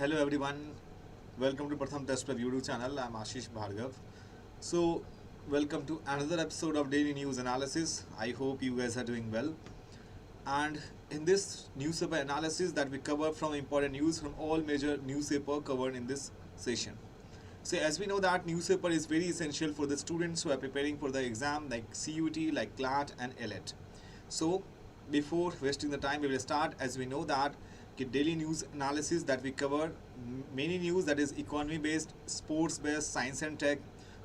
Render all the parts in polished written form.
Hello everyone, welcome to Pratham Test Prep YouTube channel. I'm Ashish Bhargav. So, welcome to another episode of Daily News Analysis. I hope you guys are doing well. And in this newspaper analysis that we cover from important news from all major newspaper covered in this session. So as we know that newspaper is very essential for the students who are preparing for the exam like CUET, like CLAT and AILET. So before wasting the time, we will start. As we know that daily news analysis that we cover many news, that is economy based, sports based, science and tech,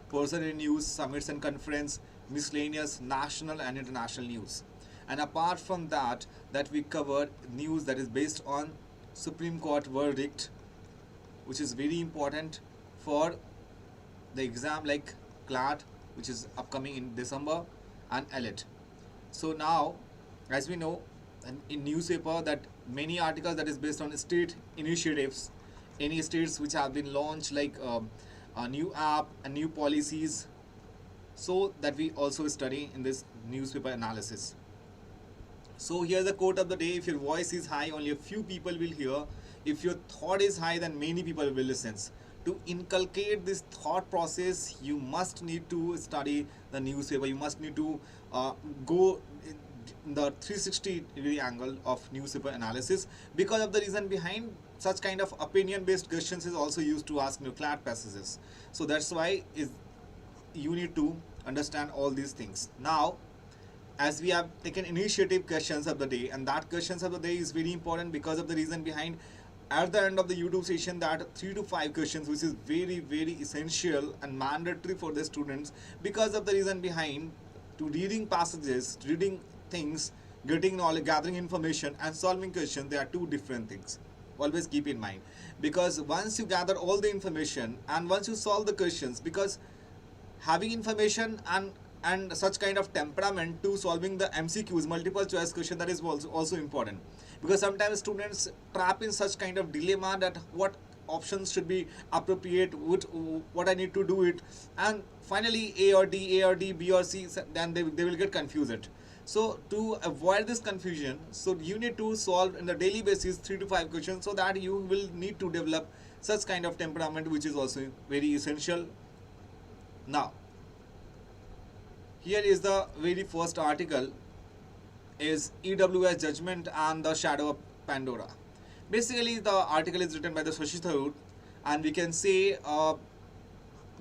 personal news, summits and conference, miscellaneous, national and international news. And apart from that we cover news that is based on Supreme Court verdict, which is very important for the exam like CLAT, which is upcoming in December, and AILET. So now, as we know, in newspaper that many articles that is based on state initiatives, any states which have been launched like a new app and new policies, so that we also study in this newspaper analysis. So here's the quote of the day: if your voice is high, only a few people will hear. If your thought is high, then many people will listen. To inculcate this thought process, you must need to study the newspaper. You must need to go in the 360-degree angle of newspaper analysis, because of the reason behind such kind of opinion-based questions is also used to ask CLAT passages. So that's why you need to understand all these things. Now, as we have taken initiative questions of the day, and that questions of the day is very important because of the reason behind at the end of the YouTube session that 3 to 5 questions, which is very essential and mandatory for the students, because of the reason behind to reading passages, reading things, getting knowledge, gathering information and solving questions, they are two different things. Always keep in mind, because once you gather all the information and once you solve the questions, because having information and such kind of temperament to solving the MCQs, multiple choice question, that is also important, because sometimes students trap in such kind of dilemma that what options should be appropriate, what I need to do it, and finally A or D, B or C, then they will get confused. So to avoid this confusion, so you need to solve in the daily basis 3 to 5 questions, so that you will need to develop such kind of temperament, which is also very essential. Now, here is the very first article, is EWS Judgment and the Shadow of Pandora. Basically, the article is written by the Shashi Tharoor, and we can say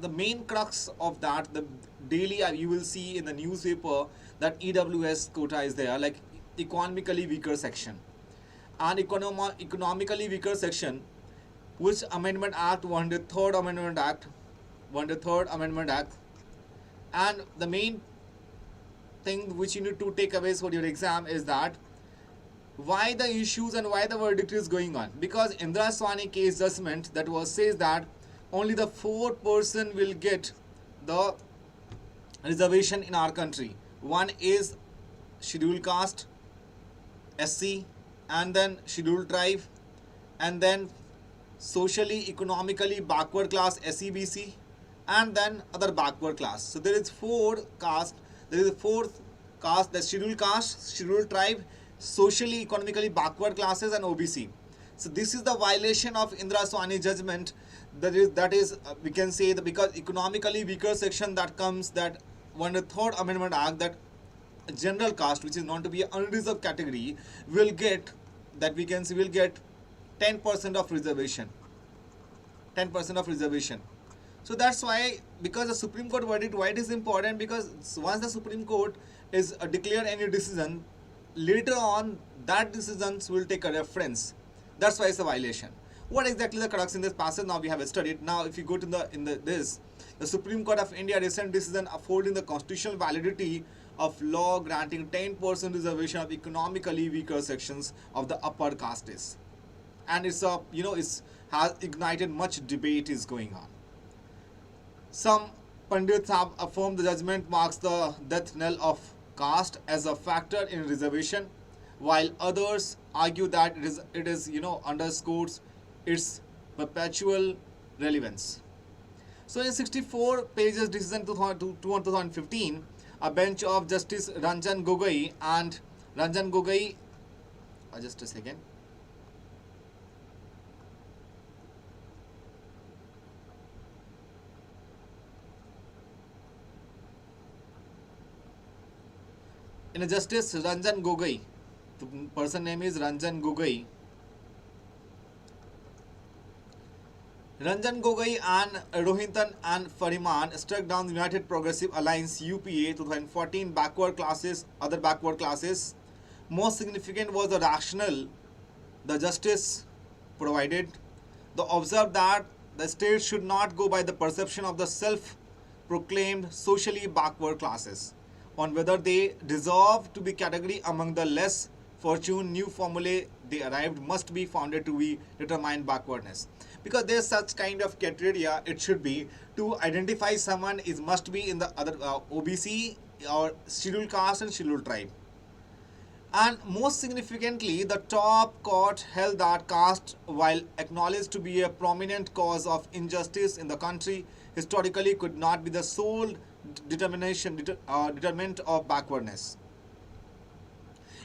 the main crux of that, the daily you will see in the newspaper that EWS quota is there, like economically weaker section. And economically weaker section, which Amendment Act, 103rd Amendment Act, 103rd Amendment Act, and the main thing which you need to take away for your exam is that why the issues and why the verdict is going on. Because Indra Swani case judgment that was says that only the 4% will get the reservation in our country. One is scheduled caste, SC, and then scheduled tribe, and then socially economically backward class, SEBC, and then other backward class. So there is 4 caste. There is a 4th caste, the scheduled caste, scheduled tribe, socially economically backward classes, and OBC. So this is the violation of Indra Swani judgment. That is we can say that because economically weaker section that comes, that 103rd Amendment Act, that general caste, which is known to be an unreserved category, will get, that we can see, will get 10% of reservation. 10% of reservation. So that's why, because the Supreme Court verdict, why it is important, because once the Supreme Court is declare any decision, later on that decisions will take a reference. That's why it's a violation. What exactly the crux in this passage now we have studied. Now if you go to the Supreme Court of India recent decision affording the constitutional validity of law granting 10% reservation of economically weaker sections of the upper castes, and it's a has ignited much debate is going on. Some pundits have affirmed the judgment marks the death knell of caste as a factor in reservation, while others argue that it is underscores its perpetual relevance. So in 64 pages decision 2015, a bench of Justice Ranjan Gogoi and Ranjan Gogoi, just a second. in a Justice Ranjan Gogoi, the person name is Ranjan Gogoi. Ranjan Gogoi and Rohinton and Fariman struck down the United Progressive Alliance UPA 2014 backward classes, other backward classes. Most significant was the rationale the justice provided. They observed that the state should not go by the perception of the self-proclaimed socially backward classes on whether they deserve to be category among the less fortunate. New formulae they arrived must be founded to be determine backwardness, because there's such kind of criteria. It should be to identify someone is must be in the other OBC or scheduled caste and scheduled tribe. And most significantly, the top court held that caste, while acknowledged to be a prominent cause of injustice in the country, historically could not be the sole determinant of backwardness.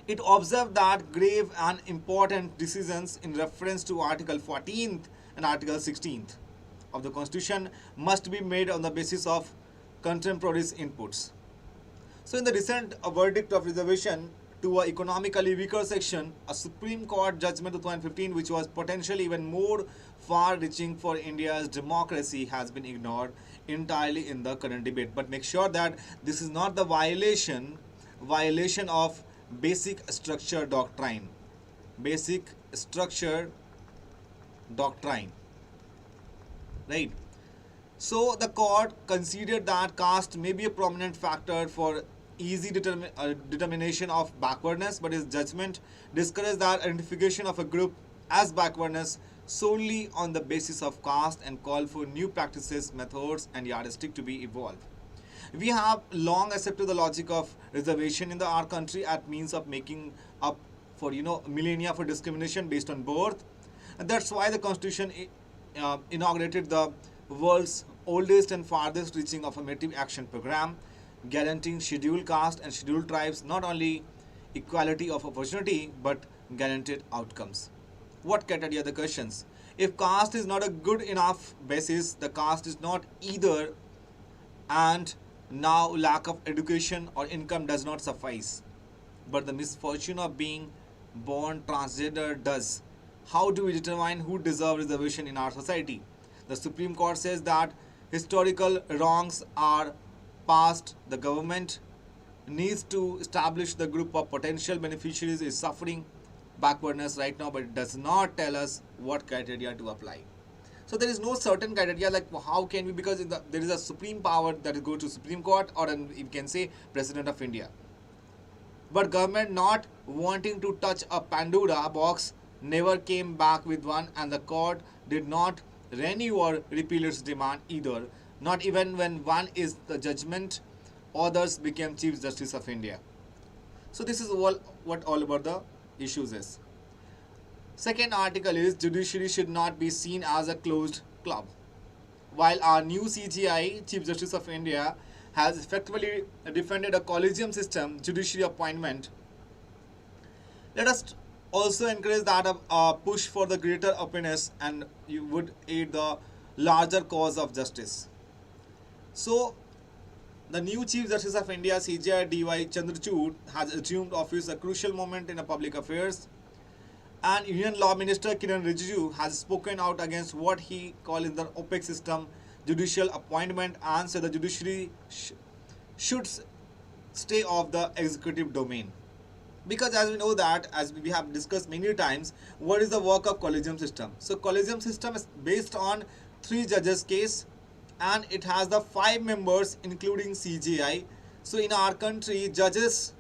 It observed that grave and important decisions in reference to Article 14th and Article 16th of the Constitution must be made on the basis of contemporary inputs. So in the recent verdict of reservation to an economically weaker section, a Supreme Court judgment of 2015 which was potentially even more far-reaching for India's democracy has been ignored entirely in the current debate. But make sure that this is not the violation of basic structure doctrine. Basic structure doctrine. Right? So the court considered that caste may be a prominent factor for easy determination of backwardness, but its judgment discouraged that identification of a group as backwardness solely on the basis of caste and called for new practices, methods and yardstick to be evolved. We have long accepted the logic of reservation in our country as means of making up for millennia for discrimination based on birth, and that's why the Constitution inaugurated the world's oldest and farthest reaching affirmative action program, guaranteeing scheduled caste and scheduled tribes not only equality of opportunity but guaranteed outcomes. What criteria the questions? If caste is not a good enough basis, the caste is not either, and now lack of education or income does not suffice, but the misfortune of being born transgender does. How do we determine who deserves reservation in our society? The Supreme Court says that historical wrongs are past. The government needs to establish the group of potential beneficiaries is suffering backwardness right now, but it does not tell us what criteria to apply. So there is no certain criteria like how can we, because there is a supreme power that is go to Supreme Court or you can say President of India. But government not wanting to touch a Pandora box never came back with one, and the court did not renew or repeal its demand either. Not even when one is the judgment, others became Chief Justice of India. So this is what all about the issues is. Second article is judiciary should not be seen as a closed club. While our new CJI, Chief Justice of India, has effectively defended a collegium system judiciary appointment, let us also encourage that a push for the greater openness and you would aid the larger cause of justice. So the new Chief Justice of India, CJI D.Y. Chandrachud, has assumed office, a crucial moment in public affairs, and Union Law Minister Kiran Rijiju has spoken out against what he called in the opaque system judicial appointment and said the judiciary should stay off the executive domain. Because as we know that, as we have discussed many times, what is the work of collegium system? So collegium system is based on 3 judges case, and it has the 5 members including CJI. So in our country judges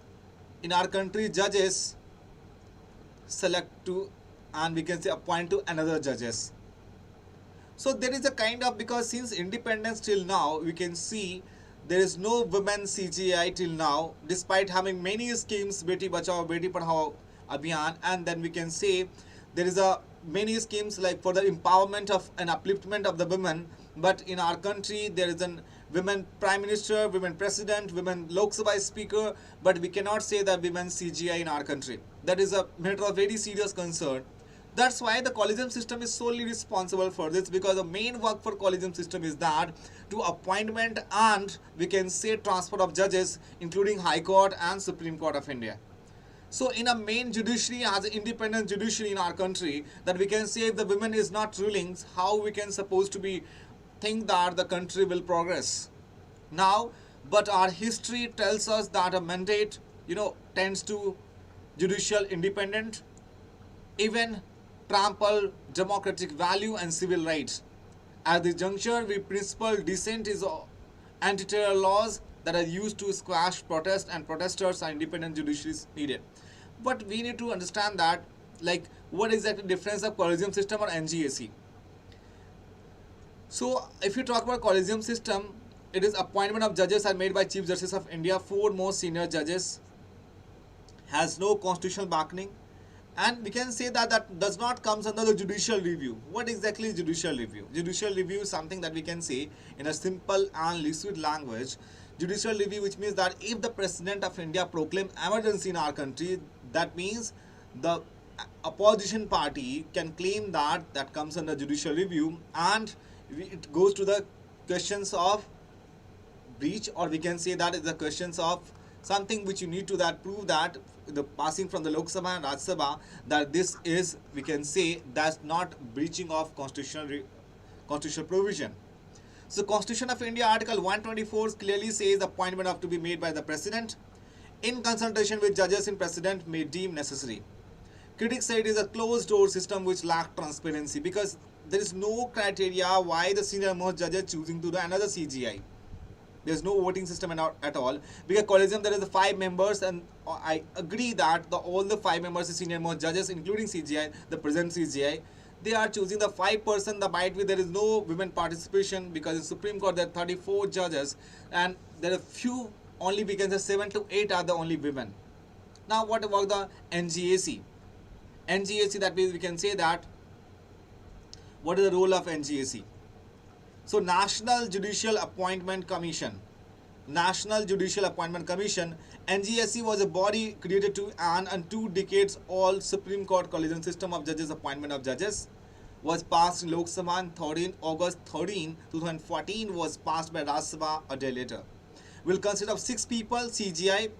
select to, and we can say appoint to another judges. So there is a kind of, because since independence till now we can see there is no women CJI till now, despite having many schemes, Beti Bachao, Beti Padhao Abhiyan, and then we can say there is a many schemes like for the empowerment of and upliftment of the women. But in our country there is a women prime minister, women president, women Lok Sabha speaker, but we cannot say that women CJI in our country. That is a matter of very serious concern. That's why the collegium system is solely responsible for this, because the main work for collegium system is that to appointment and we can say transfer of judges, including High Court and Supreme Court of India. So in a main judiciary, as an independent judiciary in our country, that we can say if the women is not ruling, how we can supposed to be think that the country will progress. Now, but our history tells us that a mandate, tends to judicial independent, even trample democratic value and civil rights. At this juncture, we principle dissent is anti-terror laws that are used to squash protest, and protesters are independent judiciaries needed. But we need to understand that, like, what exactly difference of collegium system or NGAC. So if you talk about collegium system, it is appointment of judges are made by Chief Justice of India. Four most senior judges, has no constitutional backing, and we can say that that does not comes under the judicial review. What exactly is judicial review? Judicial review is something that we can say in a simple and lucid language. Judicial review, which means that if the President of India proclaim emergency in our country, that means the opposition party can claim that that comes under judicial review, and it goes to the questions of breach, or we can say that is the questions of something which you need to that prove that the passing from the Lok Sabha and Raj Sabha, that this is, we can say, that's not breaching of constitutional provision. So Constitution of India Article 124 clearly says the appointment of to be made by the President in consultation with judges in President may deem necessary. Critics say it is a closed door system which lacks transparency, because there is no criteria why the senior most judges choosing to do another CGI. There is no voting system at all. Because collegium there is 5 members, and I agree that all the 5 members are senior most judges, including CGI, the present CGI. They are choosing the 5%. The might be there is no women participation, because in Supreme Court there are 34 judges, and there are few, only we can say 7 to 8 are the only women. Now what about the NGAC? NGAC, that means we can say that what is the role of NGAC? So National Judicial Appointment Commission. National Judicial Appointment Commission, NGAC was a body created to and 2 decades all Supreme Court collegium system of judges, appointment of judges, was passed in Lok Sabha on August 13, 2014, was passed by Raj Sabha a day later. Will consist of 6 people, CGI,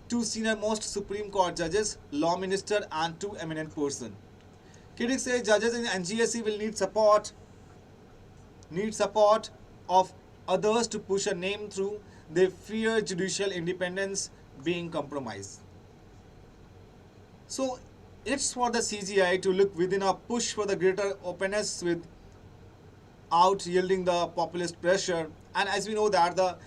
2 senior most Supreme Court judges, law minister, and 2 eminent person. Critics say judges in NGAC will need support of others to push a name through. They fear judicial independence being compromised. So it's for the CGI to look within a push for the greater openness without yielding the populist pressure. And as we know that the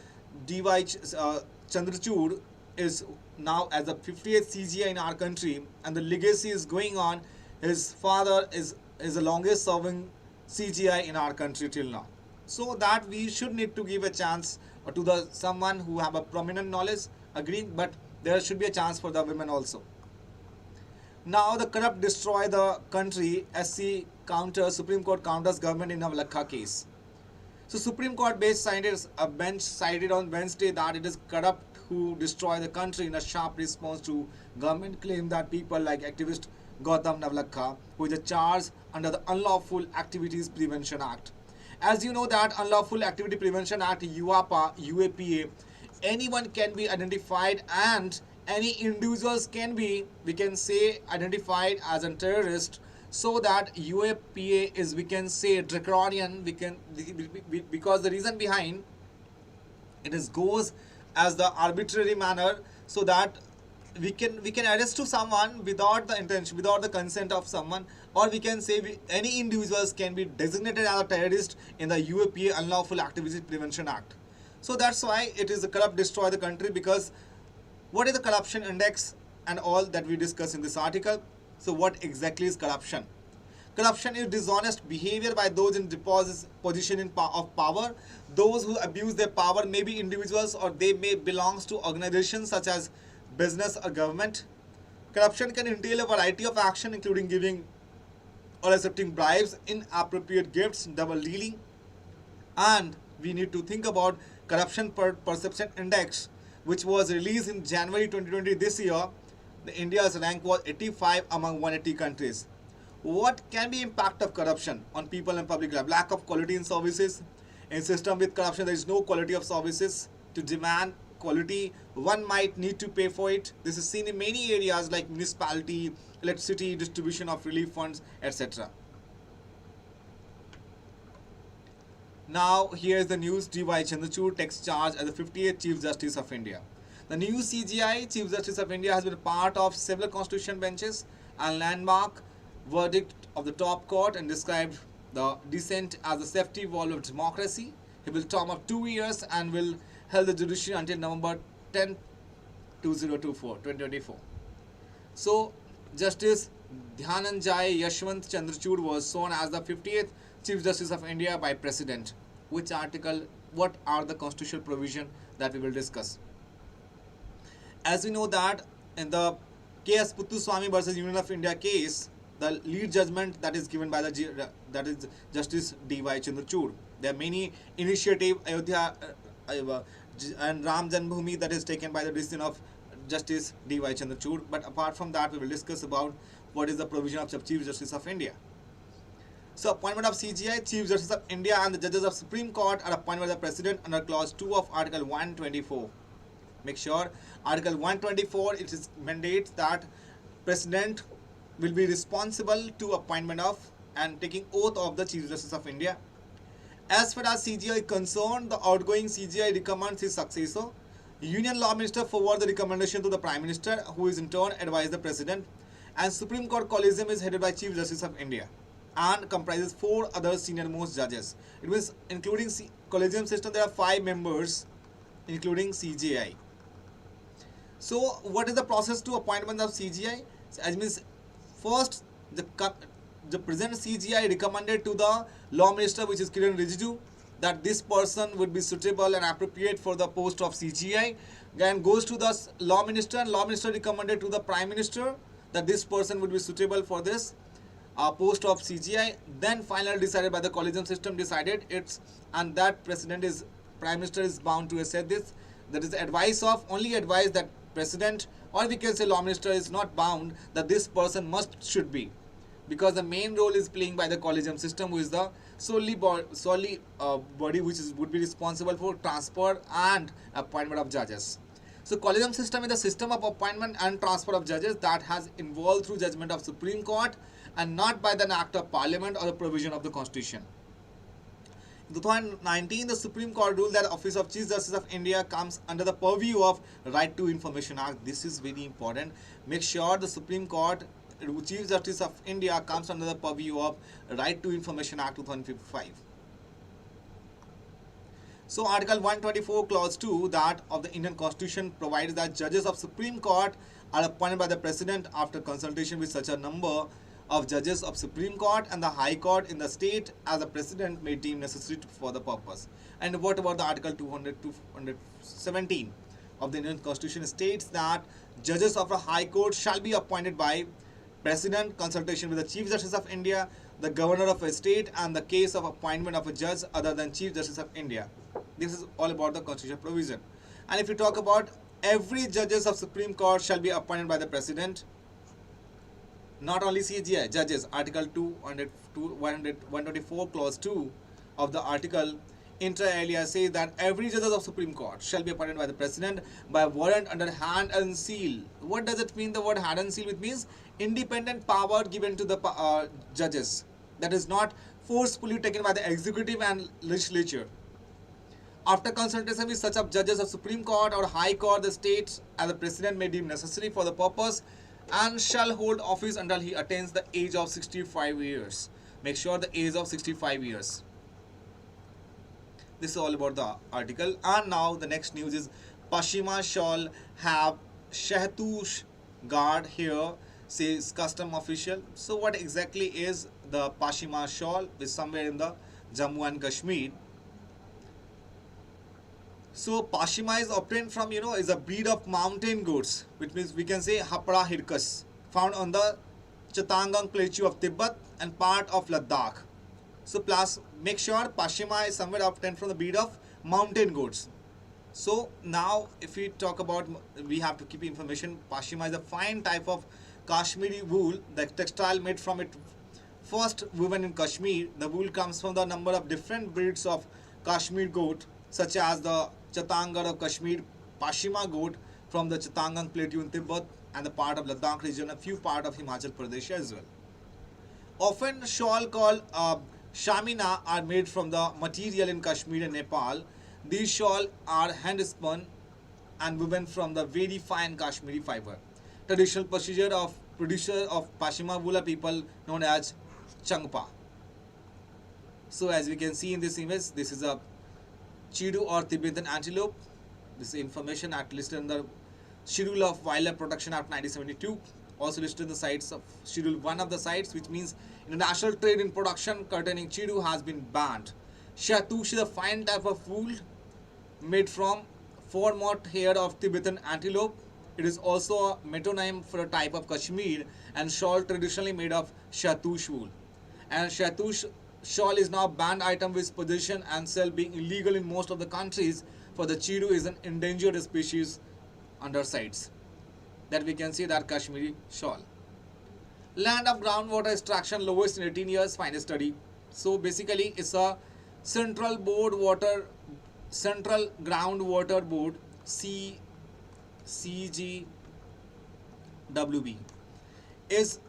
D.Y. Chandrachud is now as the 50th CGI in our country, and the legacy is going on. His father is the longest serving CGI in our country till now. So that we should need to give a chance to someone who have a prominent knowledge, agreeing, but there should be a chance for the women also. Now the corrupt destroy the country. SC counters, Supreme Court counters government in Navlakha case. So Supreme Court a bench cited on Wednesday that it is corrupt who destroy the country in a sharp response to government claim that people like activist Gautam Navlakha, who is charged under the Unlawful Activities Prevention Act. As you know that Unlawful Activity Prevention Act, UAPA, anyone can be identified, and any individuals can be, we can say, identified as a terrorist. So that UAPA is, we can say, draconian, because the reason behind it is goes as the arbitrary manner, so that we can arrest to someone without the intention, without the consent of someone, or we can say any individuals can be designated as a terrorist in the UAPA, Unlawful Activities Prevention Act. So that's why it is a corrupt destroy the country, because what is the corruption index and all that we discuss in this article. So what exactly is corruption? Corruption is dishonest behavior by those in position of power. Those who abuse their power may be individuals, or they may belong to organizations such as business or government. Corruption can entail a variety of action, including giving or accepting bribes, inappropriate gifts, double dealing. And we need to think about Corruption Perception Index, which was released in January 2020 this year. India's rank was 85 among 180 countries. What can be impact of corruption on people and public life? Lack of quality in services. In system with corruption, there is no quality of services. To demand quality, one might need to pay for it. This is seen in many areas like municipality, electricity, distribution of relief funds, etc. Now, here's the news. D.Y. Chandrachud takes charge as the 58th Chief Justice of India. The new CGI, Chief Justice of India, has been part of several constitution benches and landmark verdict of the top court and described the descent as the safety valve of democracy. He will term of 2 years and will hold the judiciary until November 10, 2024. So, Justice Dhyananjay Yashwant Chandrachud was sworn as the 50th Chief Justice of India by President. Which article, what are the constitutional provision that we will discuss? As we know that in the K.S. Puttuswamy versus Union of India case, the lead judgment that is given by that is Justice D.Y. Chandrachud. There are many initiative Ayodhya and Ram Janmabhoomi that is taken by the decision of Justice D.Y. Chandrachud. But apart from that, we will discuss about what is the provision of Chief Justice of India. So, appointment of CGI, Chief Justice of India and the judges of Supreme Court are appointed by the President under Clause 2 of Article 124. Make sure Article 124, it is mandates that President will be responsible to appointment of and taking oath of the Chief Justice of India. As far as CGI is concerned, the outgoing CGI recommends his successor. Union Law Minister forward the recommendation to the Prime Minister, who is in turn advise the President. And Supreme Court Collegium is headed by Chief Justice of India and comprises 4 other senior most judges. It means including Collegium system, there are 5 members, including CGI. So, what is the process to appointment of CGI? As means, first, the present CGI recommended to the Law Minister, which is Kiran Rijiju, that this person would be suitable and appropriate for the post of CGI. Then goes to the Law Minister, and Law Minister recommended to the Prime Minister that this person would be suitable for this post of CGI. Then finally decided by the collegium system, decided it's, and that Prime Minister is bound to assess this. That is only advice that President, or we can say Law Minister, is not bound that this person should be, because the main role is playing by the collegium system, who is the solely body which would be responsible for transfer and appointment of judges. So, collegium system is the system of appointment and transfer of judges that has evolved through judgment of Supreme Court and not by the act of Parliament or the provision of the Constitution. In 2019, the Supreme Court ruled that Office of Chief Justice of India comes under the purview of Right to Information Act. This is very important. Make sure the Supreme Court Chief Justice of India comes under the purview of Right to Information Act 2005. So, Article 124 Clause 2 that of the Indian Constitution provides that judges of Supreme Court are appointed by the President after consultation with such a number of judges of Supreme Court and the High Court in the state as the President may deem necessary for the purpose. And what about the Article 217 of the Indian Constitution states that judges of a High Court shall be appointed by President, consultation with the Chief Justice of India, the Governor of a state, and the case of appointment of a judge other than Chief Justice of India. This is all about the constitutional provision. And if you talk about every judges of Supreme Court shall be appointed by the President, not only CGI, judges, Article 124 Clause 2 of the article inter alia says that every judge of Supreme Court shall be appointed by the President by warrant under hand and seal. What does it mean, the word hand and seal? It means independent power given to the judges, that is not forcefully taken by the executive and legislature. After consultation with such of judges of Supreme Court or High Court, the state and the President may deem necessary for the purpose and shall hold office until he attains the age of 65 years. Make sure the age of 65 years. This is all about the article. And now the next news is Pashima shall have Shahtush guard here, says custom official. So what exactly is the Pashima shawl? Is somewhere in the Jammu and Kashmir. So Pashima is obtained from, is a breed of mountain goats, which means we can say Hapra Hirkas, found on the Chittagong plateau of Tibet and part of Ladakh. So plus make sure Pashima is somewhere obtained from the breed of mountain goats. So now if we talk about, we have to keep information. Pashima is a fine type of Kashmiri wool, the textile made from it First, women in Kashmir. The wool comes from the number of different breeds of Kashmir goat, such as the Chatangar of Kashmir, Pashima goat from the Chatangang plateau in Tibet, and the part of Ladakh region, a few part of Himachal Pradesh as well. Often, shawl called shamina are made from the material in Kashmir and Nepal. These shawl are hand spun and woven from the very fine Kashmiri fiber. Traditional producer of Pashima wool are people known as Changpa. So as we can see in this image, this is a Chidu or Tibetan antelope. This is information listed in the Schedule of Wildlife Protection Act 1972. Also listed in the sites of Schedule 1 of the sites, which means international trade in production containing Chidu has been banned. Shatush is a fine type of wool made from foremost hair of Tibetan antelope. It is also a metonym for a type of Kashmir and shawl traditionally made of Shatush wool. And Shatush shawl is now a banned item with possession and sale being illegal in most of the countries, for the Chidu is an endangered species under sites. That we can see that Kashmiri shawl. Land of groundwater extraction lowest in 18 years, find a study. So basically it's a central groundwater board, CGWB, is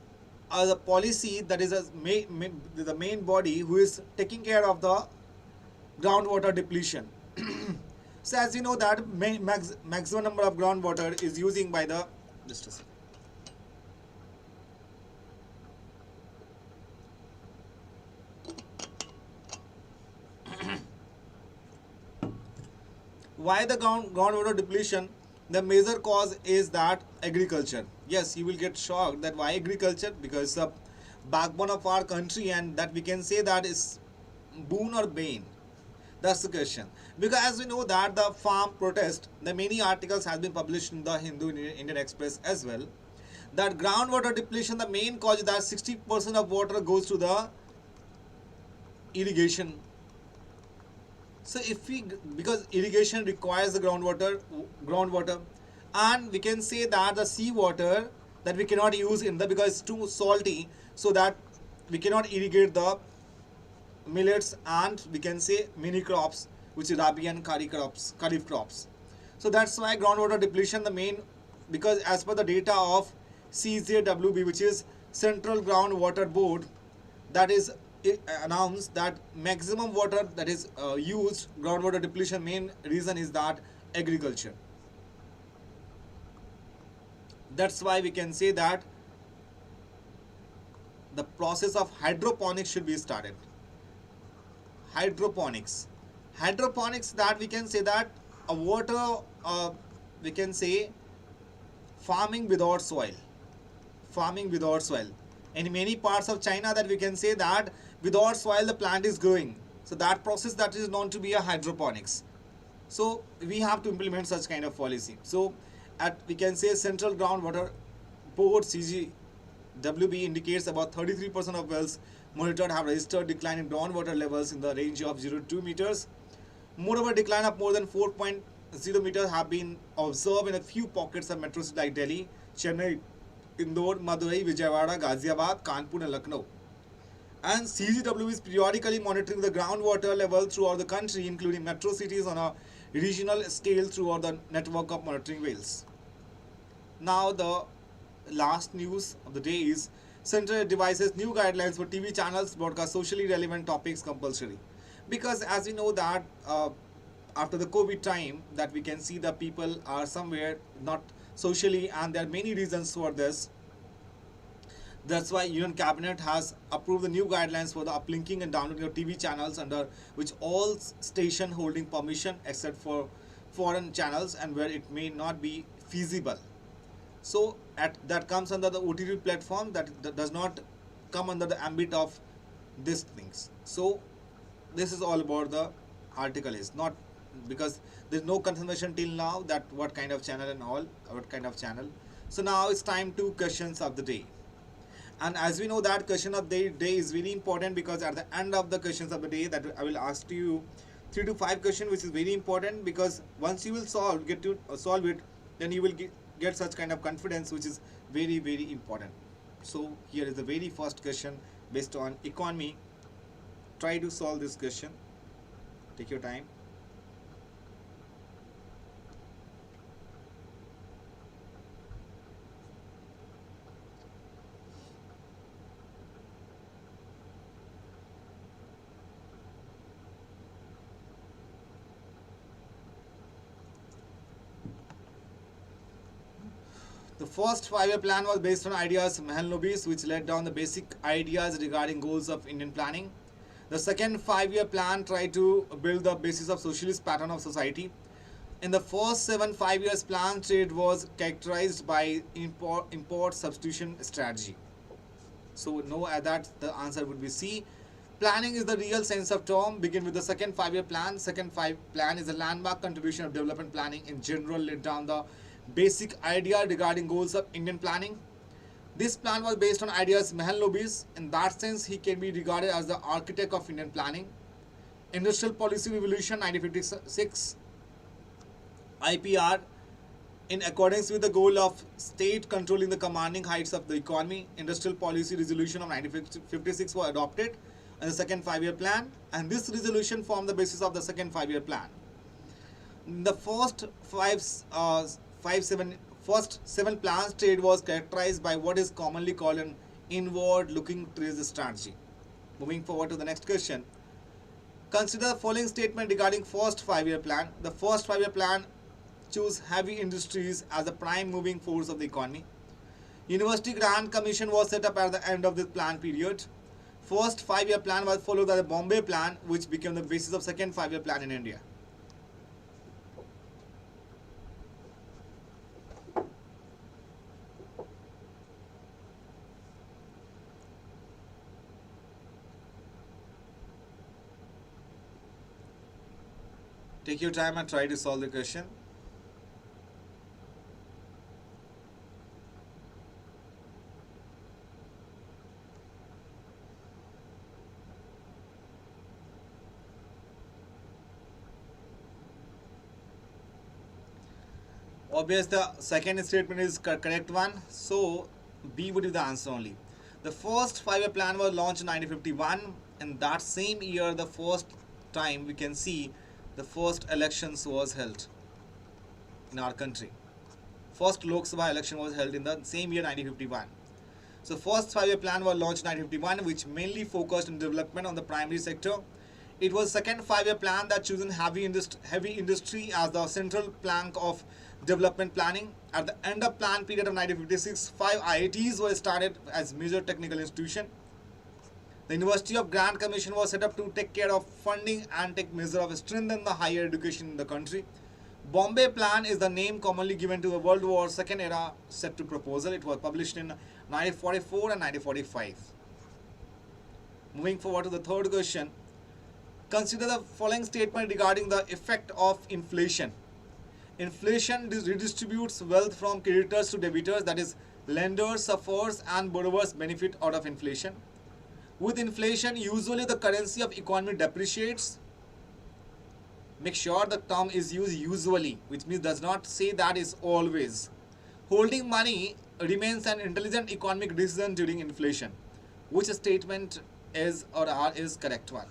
a policy that is the main body who is taking care of the groundwater depletion. So as you know that maximum number of groundwater is using by the why the groundwater depletion? The major cause is that agriculture. Yes, you will get shocked that why agriculture, because the backbone of our country, and that we can say that is boon or bane. That's the question. Because as we know that the farm protest, the many articles has been published in the Hindu Indian Express as well, that groundwater depletion, the main cause is that 60% of water goes to the irrigation. So because irrigation requires the groundwater, and we can say that the seawater that we cannot use because it's too salty, so that we cannot irrigate the millets and we can say mini crops, which is rabi and kharif crops. So that's why groundwater depletion the main, because as per the data of CJWB, which is Central Groundwater Board, that is announced that maximum water that is used, groundwater depletion main reason is that agriculture. That's why we can say that the process of hydroponics should be started. Hydroponics that we can say that a water we can say farming without soil. In many parts of China that we can say that without soil the plant is growing. So that process that is known to be a hydroponics. So we have to implement such kind of policy. So we can say Central Groundwater Board CGWB indicates about 33% of wells monitored have registered decline in groundwater levels in the range of 0 to 2 meters. Moreover, decline of more than 4.0 meters have been observed in a few pockets of metro cities like Delhi, Chennai, Indore, Madurai, Vijayawada, Ghaziabad, Kanpur and Lucknow. And CGW is periodically monitoring the groundwater level throughout the country, including metro cities on a regional scale throughout the network of monitoring wells. Now the last news of the day is Center devises new guidelines for TV channels broadcast socially relevant topics compulsory. Because as we know that after the COVID time that we can see that people are somewhere not socially, and there are many reasons for this. That's why Union Cabinet has approved the new guidelines for the uplinking and downloading of TV channels, under which all station holding permission except for foreign channels and where it may not be feasible. So that comes under the OTT platform that does not come under the ambit of these things. So this is all about the article, is not because there's no confirmation till now that what kind of channel and all, what kind of channel. So now it's time to questions of the day. And as we know that question of the day is very important, because at the end of the questions of the day that I will ask you 3 to 5 questions, which is very important, because once you will get to solve it, then you will get such kind of confidence, which is very, very important. So here is the very first question based on economy. Try to solve this question. Take your time. The first 5-year plan was based on ideas of Mahalanobis, which laid down the basic ideas regarding goals of Indian planning. The second 5-year plan tried to build the basis of socialist pattern of society. In the first 7 5 years plan, trade was characterized by import substitution strategy. So no, that the answer would be C. Planning is the real sense of term. Begin with the second 5-year plan. Second 5 plan is a landmark contribution of development planning in general, laid down the basic idea regarding goals of Indian planning. This plan was based on ideas Mahalanobis. In that sense, he can be regarded as the architect of Indian planning. Industrial Policy Revolution 1956, IPR, in accordance with the goal of state controlling the commanding heights of the economy. Industrial Policy Resolution of 1956 was adopted in the second 5-year plan, and this resolution formed the basis of the second 5-year plan. In the first 7 plans, trade was characterized by what is commonly called an inward-looking trade strategy. Moving forward to the next question. Consider the following statement regarding first 5-year plan. The first 5-year plan chose heavy industries as the prime moving force of the economy. University Grant Commission was set up at the end of this plan period. First 5-year plan was followed by the Bombay Plan, which became the basis of second 5-year plan in India. Take your time and try to solve the question. Obvious, the second statement is correct one, so B would be the answer only. The first 5-year plan was launched in 1951, and that same year, the first time we can see the first elections was held in our country. First Lok Sabha election was held in the same year 1951. So first 5-year plan was launched in 1951, which mainly focused on development on the primary sector. It was second 5-year plan that chosen heavy industry as the central plank of development planning. At the end of plan period of 1956, 5 IITs were started as major technical institution. The University of Grant Commission was set up to take care of funding and take measure of strengthen the higher education in the country. Bombay Plan is the name commonly given to the World War II era set to proposal. It was published in 1944 and 1945. Moving forward to the third question. Consider the following statement regarding the effect of inflation. Inflation redistributes wealth from creditors to debitors, that is, lenders suffers and borrowers benefit out of inflation. With inflation, usually the currency of economy depreciates. Make sure the term is used usually, which means does not say that is always. Holding money remains an intelligent economic decision during inflation. Which statement is or is correct one?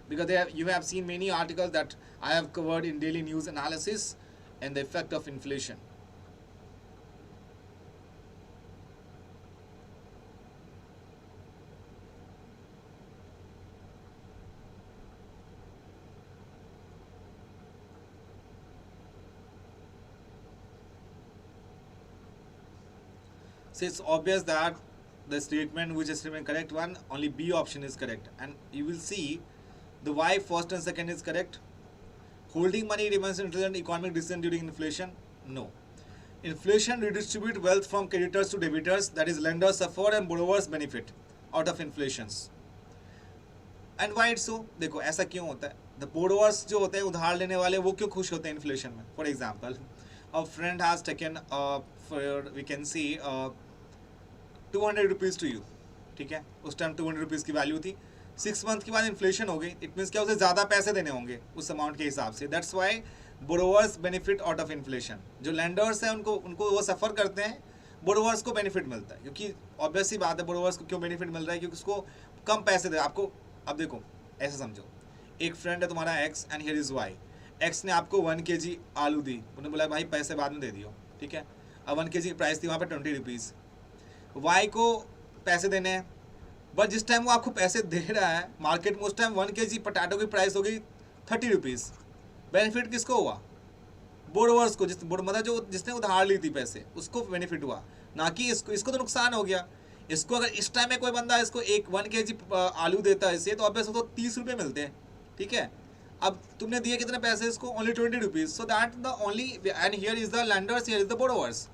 Because you have seen many articles that I have covered in daily news analysis and the effect of inflation. So it's obvious that the statement which is remain correct one, only B option is correct. And you will see the why first and second is correct. Holding money remains an intelligent economic decision during inflation. No. Inflation redistribute wealth from creditors to debitors, that is lenders suffer and borrowers benefit out of inflations. And why it's so? देखो ऐसा क्यों होता है? The borrowers जो होते हैं उधार लेने वाले वो क्यों खुश होते हैं inflation में? For example, a friend has taken for we can see 200 rupees to you, ठीक है? उस टाइम 200 rupees की वैल्यू थी. 6 month के बाद इन्फ्लेशन हो गई. इट मीन्स क्या उसे ज़्यादा पैसे देने होंगे उस अमाउंट के हिसाब से. That's why borrowers benefit out of inflation. जो लैंडर्स हैं उनको वो सफ़र करते हैं, बोरोवर्स को बेनिफिट मिलता है, क्योंकि ऑब्वियस सी बात है बोरोवर्स को क्यों बेनिफिट मिल रहा है, क्योंकि उसको कम पैसे दे आपको। अब देखो ऐसे समझो, एक फ्रेंड है तुम्हारा X and here is Y. X ने आपको 1 kg आलू दी, उन्होंने बोला भाई पैसे बाद में दे दियो, ठीक है। अब 1 kg की प्राइस थी वहाँ पे 20 रुपीज़। वाई को पैसे देने हैं, बट जिस टाइम वो आपको पैसे दे रहा है मार्केट में, उस टाइम 1 kg पटाटो की प्राइस हो गई 30 रुपीज़। बेनिफिट किसको हुआ? बोरोवर्स को, मतलब जो जिसने उधार ली थी पैसे, उसको बेनिफिट हुआ, ना कि इसको तो नुकसान हो गया। इसको अगर इस टाइम में कोई बंदा इसको 1 kg आलू देता है इसे, तो ऑब्वियस तो 30 रुपये मिलते हैं, ठीक है। अब तुमने दिए कितने पैसे इसको? Only 20 rupees. So that the only, and here is the lenders, here is the borrowers.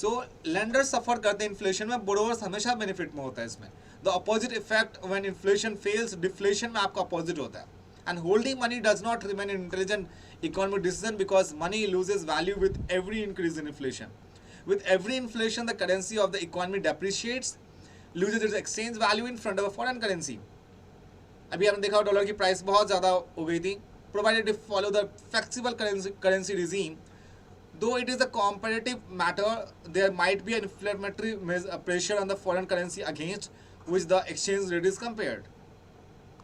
So lenders suffer करते हैं इन्फ्लेशन में, बोरोवर्स हमेशा बेनिफिट में होता है इसमें। The opposite effect when inflation fails, deflation में आपका अपोजिट होता है। And holding money does not remain in intelligent economic decision because money loses value with every increase in inflation. With every inflation, the currency of the economy depreciates, loses its exchange value in front of a foreign currency. अभी आपने देखा dollar की price बहुत ज़्यादा हो गई थी. Provided if follow the flexible currency regime, though it is a comparative matter, there might be an inflammatory pressure on the foreign currency against which the exchange rate is compared.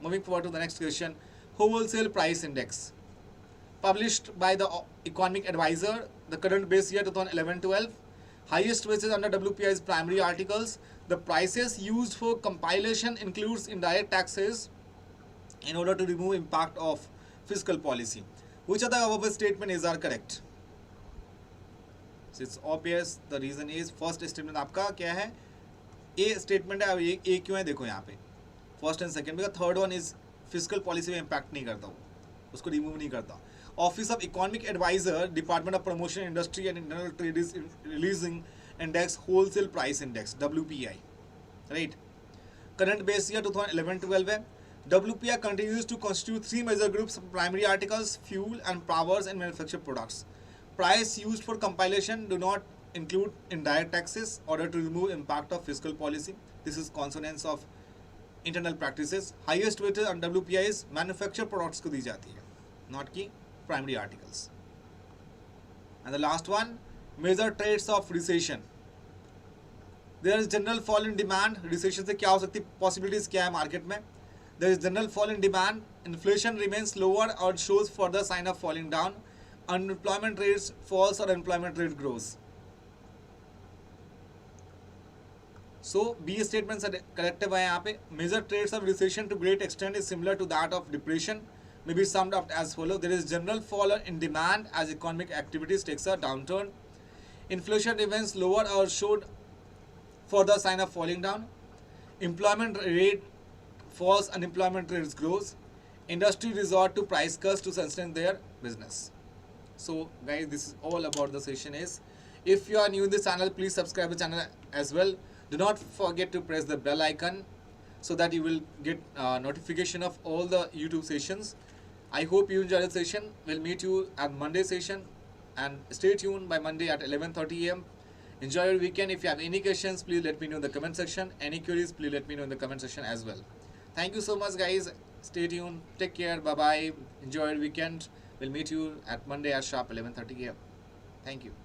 Moving forward to the next question, wholesale price index. Published by the Economic Advisor, the current base year 2011-12. Highest weightage under WPI's primary articles. The prices used for compilation includes indirect taxes in order to remove impact of fiscal policy. Which of the above statement is are correct? So it's obvious. The reason is first statement आपका क्या है? A statement है. अब A क्यों है देखो यहाँ पे. First and second, because third one is fiscal policy में impact नहीं करता वो, उसको remove नहीं करता. Office of Economic Advisor, Department of Promotion, Industry and Internal Trade is releasing index wholesale price index WPI, right? Current base year 2011-12 है. WPI continues to constitute three major groups: primary articles, fuel and powers, and manufactured products. Price used for compilation do not include indirect taxes in order to remove impact of fiscal policy. This is consonance of internal practices. Highest weightage on WPI is manufactured products को दी जाती है, not की primary articles. And the last one, major traits of recession. There is general fall in demand. Recession से क्या हो सकती possibilities क्या है market में? There is general fall in demand. Inflation remains lower or shows further sign of falling down. Unemployment rates falls or employment rate grows. So B statements are corrective है यहाँ पे. Major traits of recession to great extent is similar to that of depression. May be summed up as follows. There is general fall in demand as economic activities takes a downturn. Inflation remains lower or showed further sign of falling down. Employment rate falls, unemployment rate grows. Industry resort to price cuts to sustain their business. So guys, this is all about the session is. If you are new in this channel, please subscribe the channel as well. Do not forget to press the bell icon so that you will get notification of all the YouTube sessions. I hope you enjoyed the session. We'll meet you at Monday session, and stay tuned by Monday at 11:30 a.m. Enjoy your weekend. If you have any questions, please let me know in the comment section. Any queries, please let me know in the comment section as well. Thank you so much guys. Stay tuned. Take care. Bye bye. Enjoy your weekend. We'll meet you at Monday at sharp 11:30 a.m. Thank you.